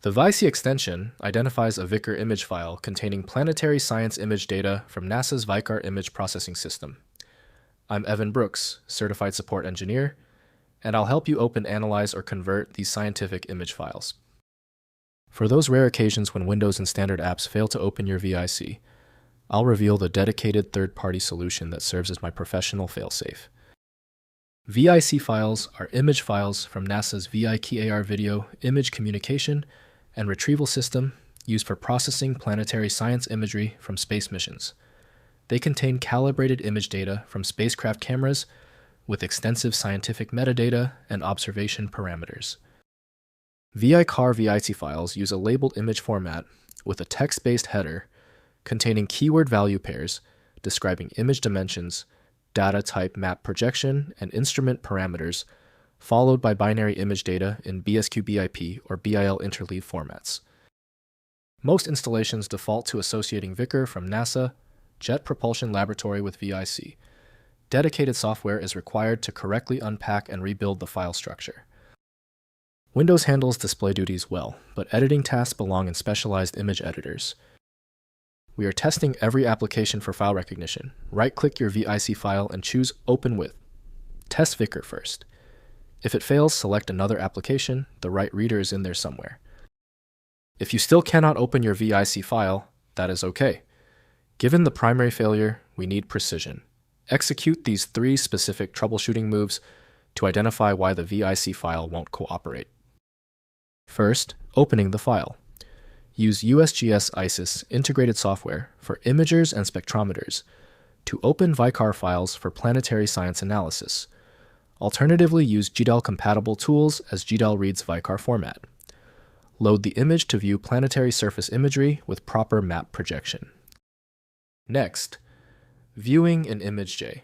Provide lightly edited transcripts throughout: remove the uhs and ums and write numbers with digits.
The VIC extension identifies a VICAR image file containing planetary science image data from NASA's VICAR image processing system. I'm Evan Brooks, Certified Support Engineer, and I'll help you open, analyze, or convert these scientific image files. For those rare occasions when Windows and standard apps fail to open your VIC, I'll reveal the dedicated third-party solution that serves as my professional failsafe. VIC files are image files from NASA's VIC Error video image communication and retrieval system used for processing planetary science imagery from space missions. They contain calibrated image data from spacecraft cameras with extensive scientific metadata and observation parameters. VICAR VIC files use a labeled image format with a text-based header containing keyword value pairs describing image dimensions, data type map projection, and instrument parameters, followed by binary image data in BSQ BIP or BIL interleave formats. Most installations default to associating VICAR from NASA Jet Propulsion Laboratory with VIC. Dedicated software is required to correctly unpack and rebuild the file structure. Windows handles display duties well, but editing tasks belong in specialized image editors. We are testing every application for file recognition. Right-click your VIC file and choose Open With. Test VICAR first. If it fails, select another application. The right reader is in there somewhere. If you still cannot open your VIC file, that is okay. Given the primary failure, we need precision. Execute these 3 specific troubleshooting moves to identify why the VIC file won't cooperate. First, opening the file. Use USGS ISIS integrated software for imagers and spectrometers to open VICAR files for planetary science analysis. Alternatively, use GDAL-compatible tools as GDAL reads VICAR format. Load the image to view planetary surface imagery with proper map projection. Next, viewing in ImageJ.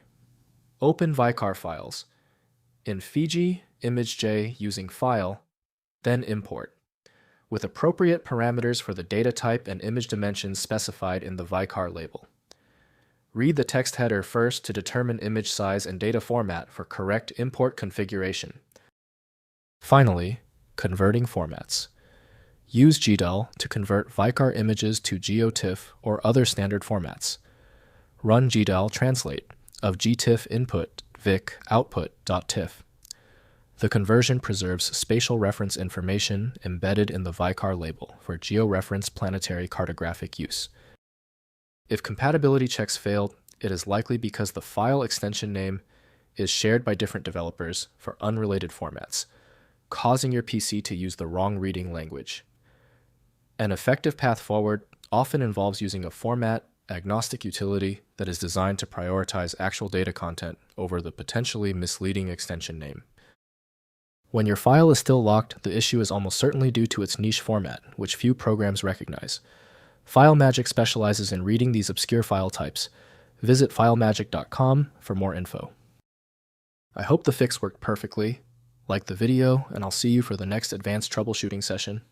Open VICAR files. In Fiji, ImageJ using File, then Import, with appropriate parameters for the data type and image dimensions specified in the VICAR label. Read the text header first to determine image size and data format for correct import configuration. Finally, converting formats. Use GDAL to convert VICAR images to GeoTIFF or other standard formats. Run GDAL translate of GTIFF input VIC output.tiff. The conversion preserves spatial reference information embedded in the VICAR label for georeference planetary cartographic use. If compatibility checks failed, it is likely because the file extension name is shared by different developers for unrelated formats, causing your PC to use the wrong reading language. An effective path forward often involves using a format-agnostic utility that is designed to prioritize actual data content over the potentially misleading extension name. When your file is still locked, the issue is almost certainly due to its niche format, which few programs recognize. FileMagick specializes in reading these obscure file types. Visit filemagick.com for more info. I hope the fix worked perfectly. Like the video, and I'll see you for the next advanced troubleshooting session.